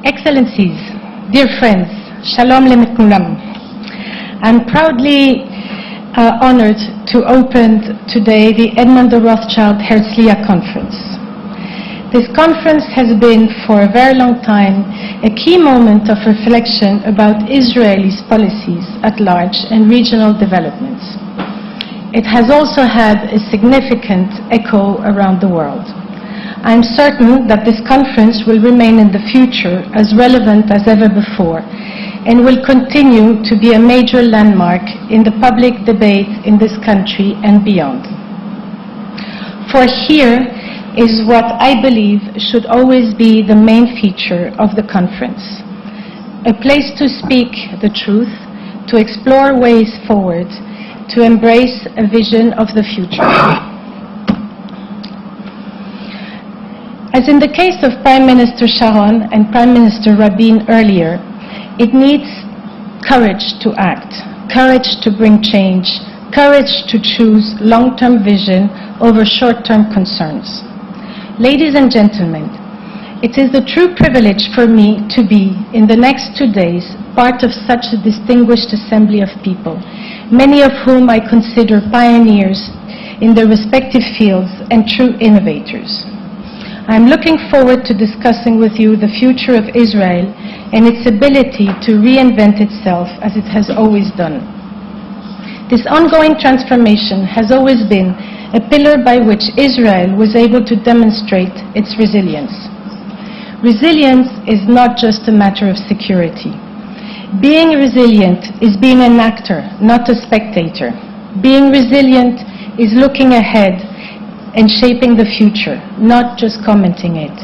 Excellencies, dear friends, Shalom Lemekulam. I'm proudly honored to open today the Annual Herzliya Conference. This conference has been for a very long time a key moment of reflection about Israel's policies at large and regional developments. It has also had a significant echo around the world. I am certain that this conference will remain in the future as relevant as ever before and will continue to be a major landmark in the public debate in this country and beyond. For here is what I believe should always be the main feature of the conference: a place to speak the truth, to explore ways forward, to embrace a vision of the future. As in the case of Prime Minister Sharon and Prime Minister Rabin earlier, it needs courage to act, courage to bring change, courage to choose long-term vision over short-term concerns. Ladies and gentlemen, it is a true privilege for me to be, in the next 2 days, part of such a distinguished assembly of people, many of whom I consider pioneers in their respective fields and true innovators. I am looking forward to discussing with you the future of Israel and its ability to reinvent itself as it has always done. This ongoing transformation has always been a pillar by which Israel was able to demonstrate its resilience. Resilience is not just a matter of security. Being resilient is being an actor, not a spectator. Being resilient is looking ahead and shaping the future, not just commenting it.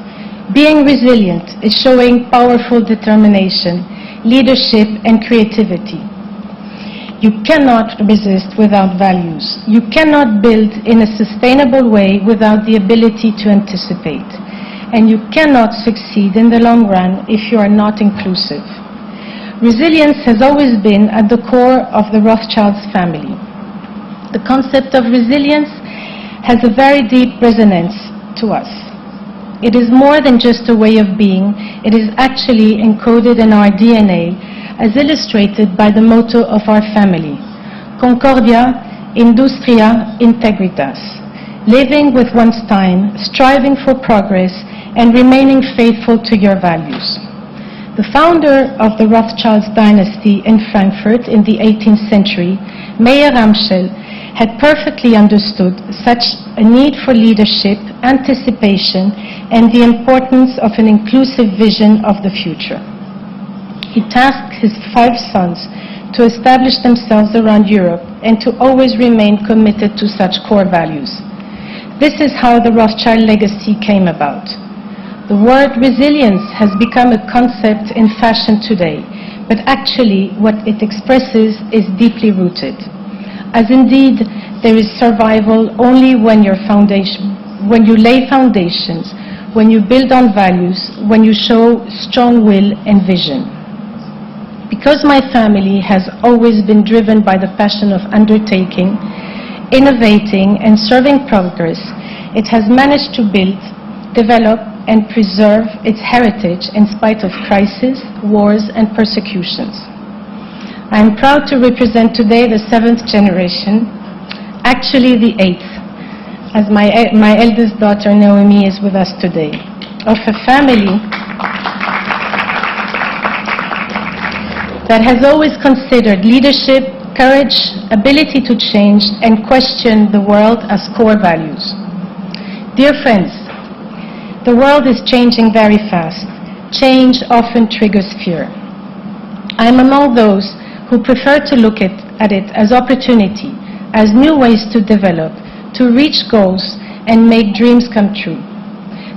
Being resilient is showing powerful determination, leadership, and creativity. You cannot resist without values. You cannot build in a sustainable way without the ability to anticipate. And you cannot succeed in the long run if you are not inclusive. Resilience has always been at the core of the Rothschilds family. The concept of resilience has a very deep resonance to us. It is more than just a way of being. It is actually encoded in our DNA, as illustrated by the motto of our family: Concordia, Industria, Integritas. Living with one's time, striving for progress, and remaining faithful to your values. The founder of the Rothschilds dynasty in Frankfurt in the 18th century, Mayer Amschel, had perfectly understood such a need for leadership, anticipation, and the importance of an inclusive vision of the future. He tasked his 5 sons to establish themselves around Europe and to always remain committed to such core values. This is how the Rothschild legacy came about. The word resilience has become a concept in fashion today, but actually what it expresses is deeply rooted. As indeed, there is survival only when you lay foundations, when you build on values, when you show strong will and vision. Because my family has always been driven by the passion of undertaking, innovating, and serving progress, it has managed to build, develop, and preserve its heritage in spite of crises, wars, and persecutions. I am proud to represent today the 7th generation, actually the 8th, as my eldest daughter Naomi is with us today, of a family that has always considered leadership, courage, ability to change, and question the world as core values. Dear friends, the world is changing very fast. Change often triggers fear. I am among those who prefer to look at it as opportunity, as new ways to develop, to reach goals, and make dreams come true.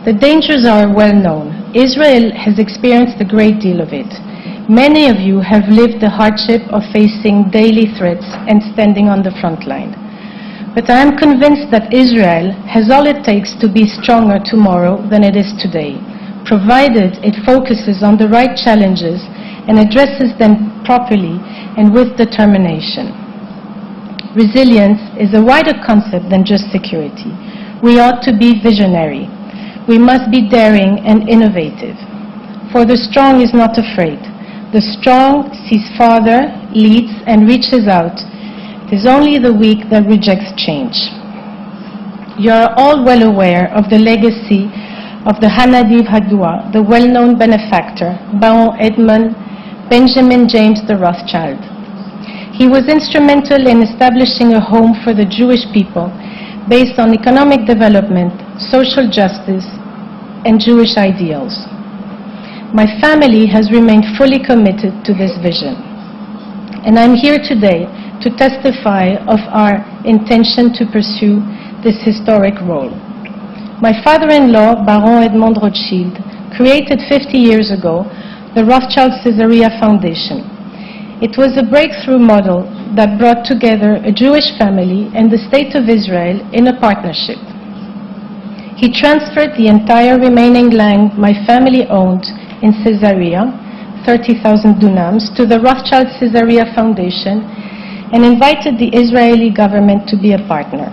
The dangers are well known. Israel has experienced a great deal of it. Many of you have lived the hardship of facing daily threats and standing on the front line. But I am convinced that Israel has all it takes to be stronger tomorrow than it is today, provided it focuses on the right challenges and addresses them properly and with determination. Resilience is a wider concept than just security. We ought to be visionary. We must be daring and innovative. For the strong is not afraid. The strong sees farther, leads, and reaches out. It is only the weak that rejects change. You are all well aware of the legacy of the Hanadiv Hadua, the well-known benefactor, Baron Edmund Benjamin James de Rothschild. He was instrumental in establishing a home for the Jewish people based on economic development, social justice, and Jewish ideals. My family has remained fully committed to this vision, and I'm here today to testify of our intention to pursue this historic role. My father-in-law, Baron Edmond Rothschild, created 50 years ago the Rothschild Caesarea Foundation. It was a breakthrough model that brought together a Jewish family and the State of Israel in a partnership. He transferred the entire remaining land my family owned in Caesarea, 30,000 dunams, to the Rothschild Caesarea Foundation and invited the Israeli government to be a partner.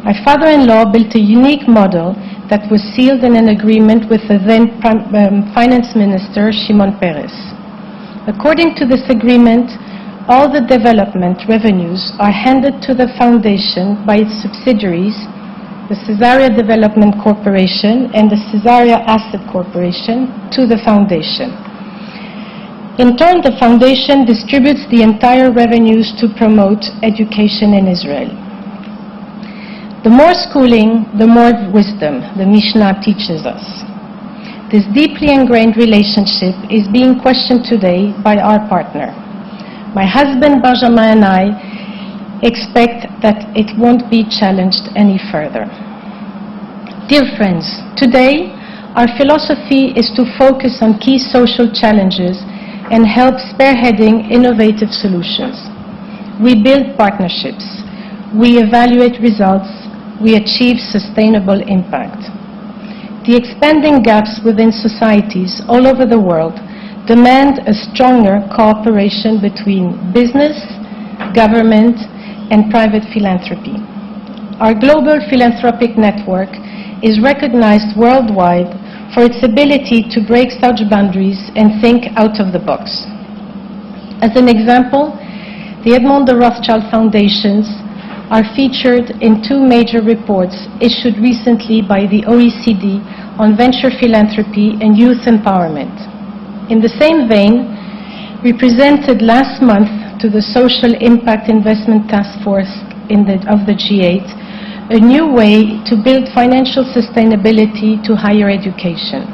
My father-in-law built a unique model that was sealed in an agreement with the then Finance Minister, Shimon Peres. According to this agreement, all the development revenues are handed to the foundation by its subsidiaries, the Caesarea Development Corporation and the Caesarea Asset Corporation, to the foundation. In turn, the foundation distributes the entire revenues to promote education in Israel. The more schooling, the more wisdom, the Mishnah teaches us. This deeply ingrained relationship is being questioned today by our partner. My husband Benjamin and I expect that it won't be challenged any further. Dear friends, today our philosophy is to focus on key social challenges and help spearheading innovative solutions. We build partnerships. We evaluate results. We achieve sustainable impact. The expanding gaps within societies all over the world demand a stronger cooperation between business, government, and private philanthropy. Our global philanthropic network is recognized worldwide for its ability to break such boundaries and think out of the box. As an example, the Edmond de Rothschild Foundations are featured in two major reports issued recently by the OECD on venture philanthropy and youth empowerment. In the same vein, we presented last month to the Social Impact Investment Task Force of the G8 a new way to build financial sustainability to higher education.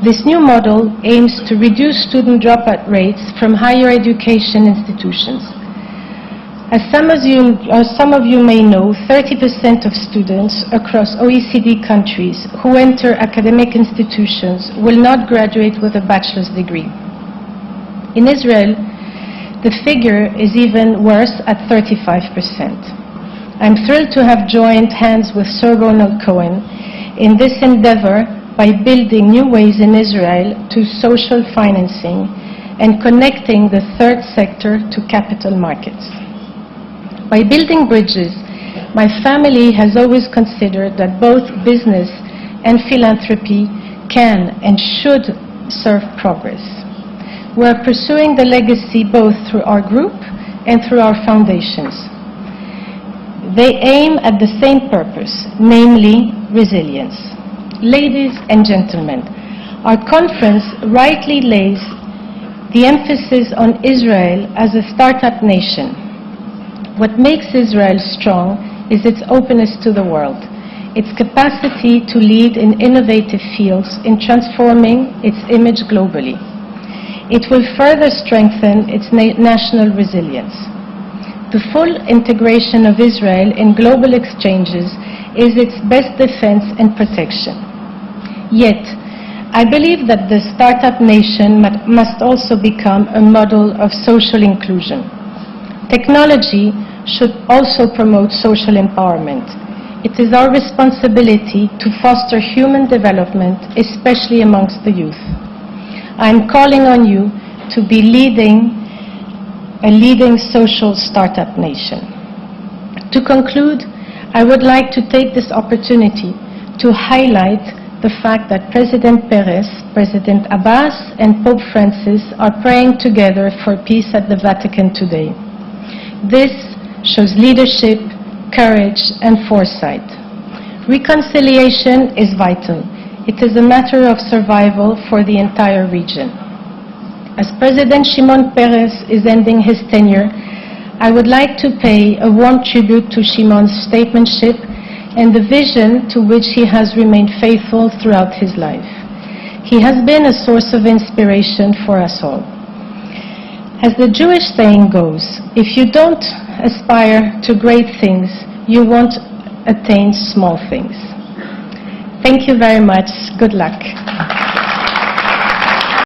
This new model aims to reduce student dropout rates from higher education institutions. As some of you may know, 30% of students across OECD countries who enter academic institutions will not graduate with a bachelor's degree. In Israel, the figure is even worse at 35%. I'm thrilled to have joined hands with Sir Ronald Cohen in this endeavor by building new ways in Israel to social financing and connecting the third sector to capital markets. By building bridges, my family has always considered that both business and philanthropy can and should serve progress. We are pursuing the legacy both through our group and through our foundations. They aim at the same purpose, namely resilience. Ladies and gentlemen, our conference rightly lays the emphasis on Israel as a startup nation. What makes Israel strong is its openness to the world, its capacity to lead in innovative fields in transforming its image globally. It will further strengthen its national resilience. The full integration of Israel in global exchanges is its best defense and protection. Yet, I believe that the startup nation must also become a model of social inclusion. Technology should also promote social empowerment. It is our responsibility to foster human development, especially amongst the youth. I am calling on you to be a leading social startup nation. To conclude, I would like to take this opportunity to highlight the fact that President Perez, President Abbas, and Pope Francis are praying together for peace at the Vatican today. This shows leadership, courage, and foresight. Reconciliation is vital. It is a matter of survival for the entire region. As President Shimon Peres is ending his tenure, I would like to pay a warm tribute to Shimon's statesmanship and the vision to which he has remained faithful throughout his life. He has been a source of inspiration for us all. As the Jewish saying goes, if you don't aspire to great things, you won't attain small things. Thank you very much. Good luck.